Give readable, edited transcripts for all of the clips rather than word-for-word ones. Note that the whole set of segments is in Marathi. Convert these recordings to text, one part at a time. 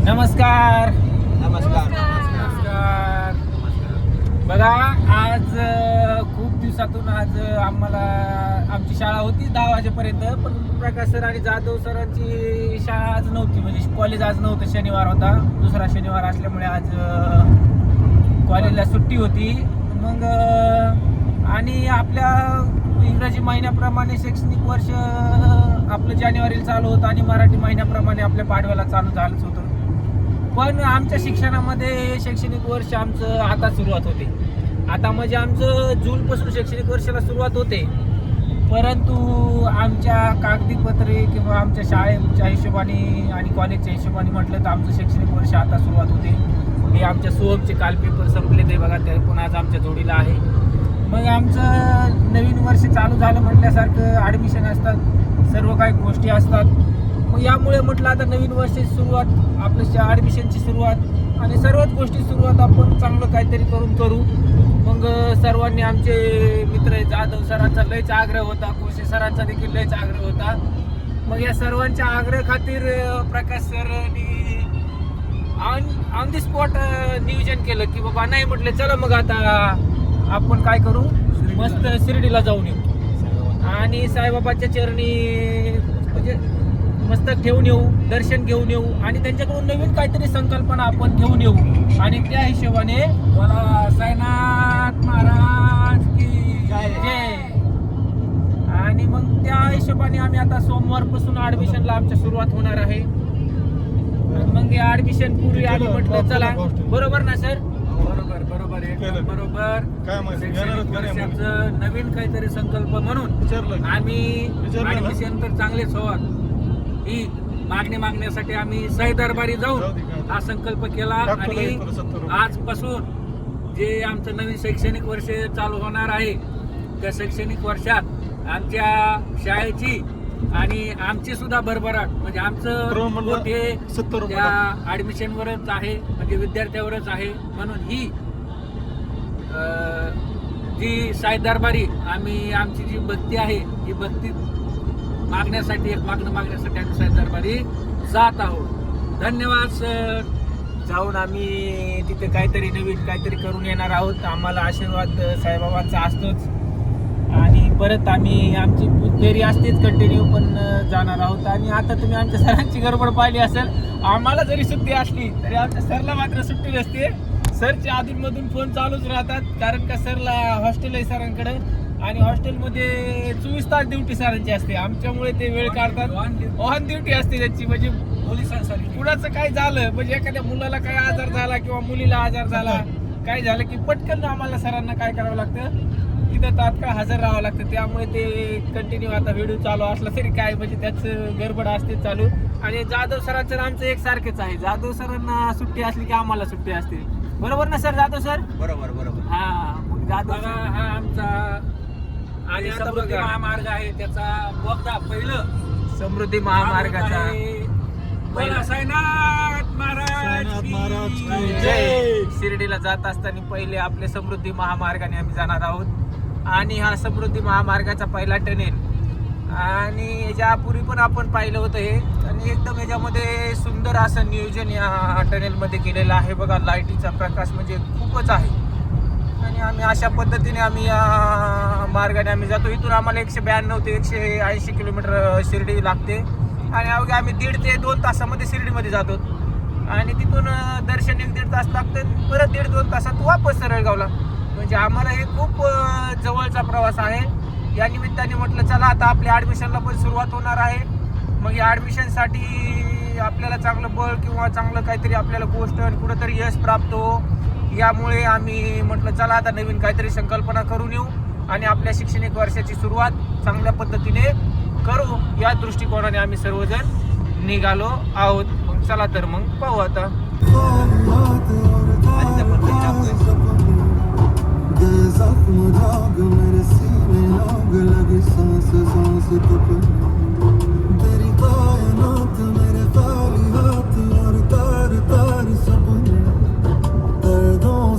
नमस्कार. नमस्कार. नमस्कार. बघा आज खूप दिवसातून आज आम्हाला आमची शाळा होती 10 वाजेपर्यंत, पण प्रकाश सर आणि जाधव सरांची शाळा आज नव्हती, म्हणजे कॉलेज आज नव्हतं. शनिवार होता, दुसरा शनिवार असल्यामुळे आज कॉलेजला सुट्टी होती. मग आणि आपल्या इंग्रजी महिन्याप्रमाणे शैक्षणिक वर्ष आपलं जानेवारीला चालू होतं आणि मराठी महिन्याप्रमाणे आपल्या पाडव्याला चालू झालंच होतं. पण आमच्या शिक्षणामध्ये शैक्षणिक वर्ष आमचं आता सुरुवात होते. आता म्हणजे आमचं जूनपासून शैक्षणिक वर्षाला सुरुवात होते, परंतु आमच्या कागदीपत्रे किंवा आमच्या शाळेच्या हिशोबाने आणि कॉलेजच्या हिशोबाने म्हटलं तर आमचं शैक्षणिक वर्ष आता सुरुवात होते. हे आमच्या सोहमचे काल पेपर संपले ते बघा, ते पण आज आमच्या जोडीला आहे. मग आमचं नवीन वर्ष चालू झालं म्हटल्यासारखं ॲडमिशन असतात, सर्व काही गोष्टी असतात. मग यामुळे म्हटलं आता नवीन वर्षाची सुरुवात, आपल्या ॲडमिशनची सुरुवात आणि सर्वच गोष्टी सुरुवात आपण चांगलं काहीतरी करू. मग सर्वांनी आमचे मित्र जाधव सरांचा लयच आग्रह होता, कोशे सरांचा देखील लयच आग्रह होता. मग या सर्वांच्या आग्रह खातीर प्रकाश सरांनी ऑन दी स्पॉट नियोजन केलं की बाबा नाही, म्हटलं चला मग आता आपण काय करू, मस्त शिर्डीला जाऊन येऊ आणि साईबाबाच्या चरणी म्हणजे मस्त ठेवून येऊ, दर्शन घेऊन येऊ आणि त्यांच्याकडून नवीन काहीतरी संकल्पना आपण घेऊन येऊ. आणि त्या हिशोबाने मला साईनाथ महाराज की जय. आणि मग त्या हिशोबाने आम्ही आता सोमवारपासून ॲडमिशनला आमच्या सुरुवात होणार आहे. मग या ॲडमिशन पूर्वी आम्ही म्हटलं चला, बरोबर ना सर? बरोबर एकदम बरोबर. शैक्षणिक वर्षाचं नवीन काहीतरी संकल्प म्हणून आम्ही ॲडमिशन तर चांगलेच व्हावं ही मागण्यासाठी आम्ही साई दरबारी जाऊन हा संकल्प केला. आणि आजपासून जे आमचं नवीन शैक्षणिक वर्ष चालू होणार आहे, त्या शैक्षणिक वर्षात आमच्या शाळेची आणि आमची सुद्धा भरभराट, म्हणजे आमचं त्या ॲडमिशनवरच आहे, म्हणजे विद्यार्थ्यावरच आहे. म्हणून ही जी साई दरबारी आमची जी भक्ती आहे, ही भक्ती मागण्यासाठी आम्ही साई दरबारी जात आहोत. धन्यवाद सर. जाऊन आम्ही तिथे काहीतरी नवीन काहीतरी करून येणार आहोत. आम्हाला आशीर्वाद साईबाबांचा असतोच आणि परत आम्ही आमची फेरी असतेच कंटिन्यू पण जाणार आहोत. आणि आता तुम्ही आमच्या सरांची गडबड पाहिली असेल, आम्हाला जरी सुट्टी असली तरी आमच्या सरला मात्र सुट्टी नसते. सरचे अधूनमधून फोन चालूच राहतात, कारण का सरला हॉस्टेल आहे सरांकडे आणि हॉस्टेलमध्ये 24 तास ड्युटी सरांची असते. आमच्यामुळे ते वेळ काढतात, ऑन ड्युटी असते त्यांची. म्हणजे पोलिसांसाठी कुणाचं काय झालं, म्हणजे एखाद्या मुलाला काय आजार झाला किंवा मुलीला आजार झाला, काय झालं की पटकन आम्हाला सरांना काय करावं लागतं, तिथं तात्काळ हजर राहावं लागतं. त्यामुळे ते कंटिन्यू आता व्हिडिओ चालू असला तरी काय म्हणजे त्याचं गडबड असते चालू. आणि जाधव सरांचं आमचं एकसारखेच आहे, जाधव सरांना सुट्टी असली की आम्हाला सुट्टी असते. बरोबर ना सर? जाधव सर बरोबर. हा, मग जाधव हा आमचा आणि समृद्धी महामार्ग आहे, त्याचा बोगदा पहिलं समृद्धी महामार्गाचा साईनाथ महाराज की जय. शिर्डीला जात असताना पहिले आपले समृद्धी महामार्गाने आम्ही जाणार आहोत. आणि हा समृद्धी महामार्गाचा पहिला टनेल आणि याच्यापूर्वी पण आपण पाहिलं होतं हे. आणि एकदम याच्यामध्ये सुंदर असं नियोजन या टनेलमध्ये केलेलं आहे बघा. लाईटीचा प्रकाश म्हणजे खूपच आहे. आणि आम्ही अशा पद्धतीने आम्ही या मार्गाने आम्ही जातो. इथून आम्हाला 192 ते 180 किलोमीटर शिर्डी लागते आणि अवघ्या आम्ही 1.5 ते 2 तासामध्ये शिर्डीमध्ये जातो. आणि तिथून दर्शन 1-1.5 तास लागतं, परत 1.5-2 तासात वापस सरळगावला. म्हणजे आम्हाला हे खूप जवळचा प्रवास आहे. या निमित्ताने म्हटलं चला आता आपल्या ॲडमिशनला पण सुरुवात होणार आहे. मग या ॲडमिशनसाठी आपल्याला चांगलं बळ किंवा चांगलं काहीतरी आपल्याला गोष्ट आणि कुठंतरी यश प्राप्त हो, यामुळे आम्ही म्हटलं चला आता नवीन काहीतरी संकल्पना करून येऊ आणि आपल्या शैक्षणिक वर्षाची सुरुवात चांगल्या पद्धतीने करू, या दृष्टिकोनाने आम्ही सर्वजण निघालो आहोत. मग चला तर मग पाहू आता.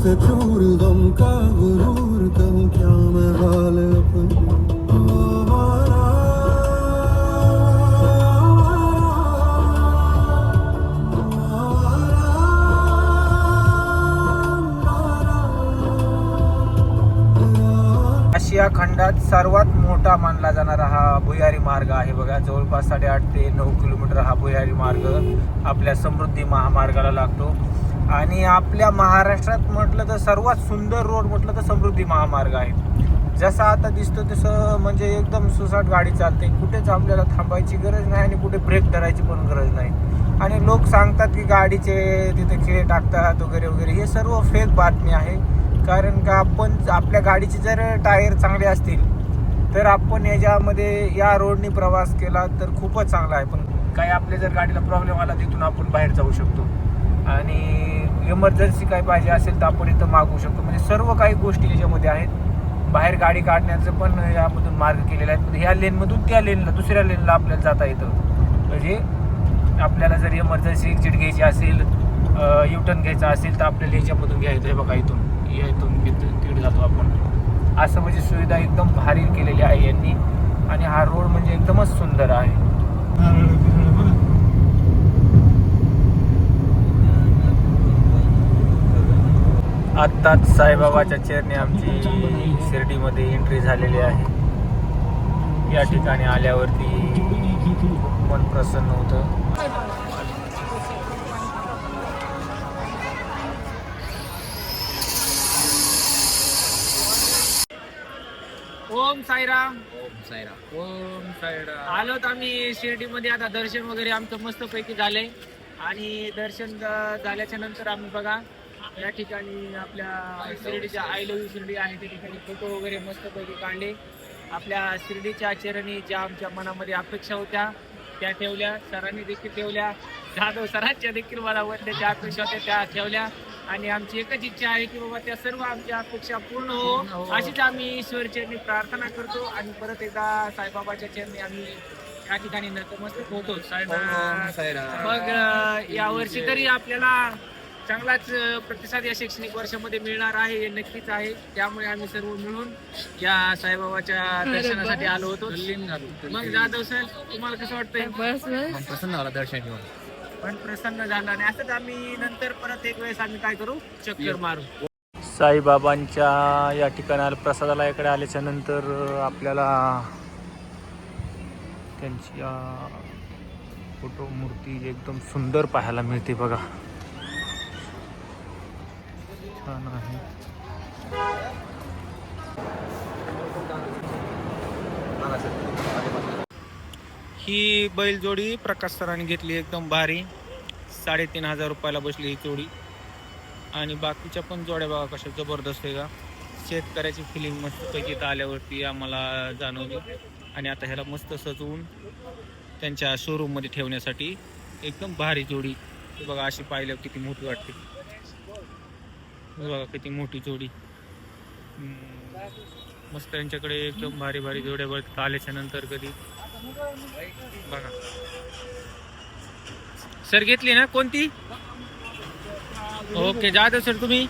से चूर गम का गुरूर कहूँ क्या मैं हाल अपनी उत्तराखंडात सर्वात मोठा मानला जाणारा हा भुयारी मार्ग आहे बघा. जवळपास 8.5 ते 9 किलोमीटर हा भुयारी मार्ग आपल्या समृद्धी महामार्गाला लागतो. आणि आपल्या महाराष्ट्रात म्हटलं तर सर्वात सुंदर रोड म्हटलं तर समृद्धी महामार्ग आहे. जसा आता दिसतो तसं म्हणजे एकदम सुसाट गाडी चालते. कुठेच आपल्याला थांबायची गरज नाही आणि कुठे ब्रेक धरायची पण गरज नाही. आणि लोक सांगतात की गाडीचे तिथे खिळे टाकतात वगैरे वगैरे, हे सर्व फेक बातमी आहे. कारण का आपण आपल्या गाडीचे जर टायर चांगले असतील तर आपण याच्यामध्ये या रोडनी प्रवास केला तर खूपच चांगला आहे. पण काही आपल्या जर गाडीला प्रॉब्लेम आला तिथून आपण बाहेर जाऊ शकतो. आणि इमर्जन्सी काही पाहिजे असेल तर आपण इथं मागवू शकतो. म्हणजे सर्व काही गोष्टी याच्यामध्ये आहेत. बाहेर गाडी काढण्याचं पण यामधून मार्ग केलेला आहे. ह्या लेनमधून त्या लेनला दुसऱ्या लेनला आपल्याला जाता येतं. म्हणजे आपल्याला जर इमर्जन्सी एक्झिट घ्यायची असेल, युटर्न घ्यायचा असेल तर आपल्याला याच्यामधून घ्यायचं आहे बघा. इथून तिकडे जातो आपण. असं म्हणजे सुविधा एकदम भारी केलेली आहे यांनी. आणि हा रोड म्हणजे एकदमच सुंदर आहे. आत्ताच साईबाबाच्या चरणी आमची शिर्डीमध्ये एंट्री झालेली आहे. या ठिकाणी आल्यावरती मन प्रसन्न होतं. ओम साईराम. ओम साईराम. ओम साईराम. आलोत आम्ही शिर्डीमध्ये. आता दर्शन वगैरे आमचं मस्तपैकी झालंय. आणि दर्शन झाल्याच्या नंतर आम्ही बघा या ठिकाणी आपल्या शिर्डीच्या आय लव्ह यू शिर्डी आहे त्या ठिकाणी फोटो वगैरे मस्तपैकी काढले. आपल्या शिर्डीच्या चरणी ज्या आमच्या मनामध्ये अपेक्षा होत्या त्या ठेवल्या. सरांनी देखील ठेवल्या. जाधव सरांच्या देखील मला वरच्या अपेक्षा होत्या त्या ठेवल्या. आणि आमची एकच इच्छा आहे की बाबा त्या सर्व आमच्या अपेक्षा पूर्ण हो, अशीच आम्ही ईश्वर चरणी प्रार्थना करतो. आणि परत एकदा साईबाबाच्या चरणी आम्ही या ठिकाणी नतमस्तक होतो. मग यावर्षी तरी आपल्याला चांगलाच प्रतिसाद या शैक्षणिक वर्षामध्ये मिळणार आहे हे नक्कीच आहे. त्यामुळे आम्ही सर्व मिळून या साईबाबाच्या दर्शनासाठी आलो होतो. मग जाधव सर तुम्हाला कसं वाटतंय? प्रसन्न झाला दर्शन घेऊन. पण प्रसन्न झाला. आणि असंच आम्ही नंतर परत एक वेळेस आम्ही काय करू, चक्कर मारू. साईबाबांच्या या ठिकाणाला प्रसादाला इकडे आल्याच्या नंतर आपल्याला त्यांची फोटो मूर्ती एकदम सुंदर पाहायला मिळते बघा. छान आहे. ही बैलजोडी प्रकाश सरांनी घेतली एकदम भारी. 3,500 रुपयाला बसली ही जोडी. आणि बाकीच्या पण जोड्या बघा कशा जबरदस्त आहे का. शेतकऱ्याची फिलिंग मस्तपैकी इथं आल्यावरती आम्हाला जाणवली. आणि आता ह्याला मस्त सजवून त्यांच्या शोरूममध्ये ठेवण्यासाठी एकदम भारी जोडी. बघा अशी पाहिल्यावर किती मोठी वाटते. बघा किती मोठी जोडी. मस्त यांच्याकडे एकदम भारी भारी जोड्या बघ आल्याच्या नंतर कधी बघा. सर घेतली ना कोणती? ओके जाधव सर तुम्ही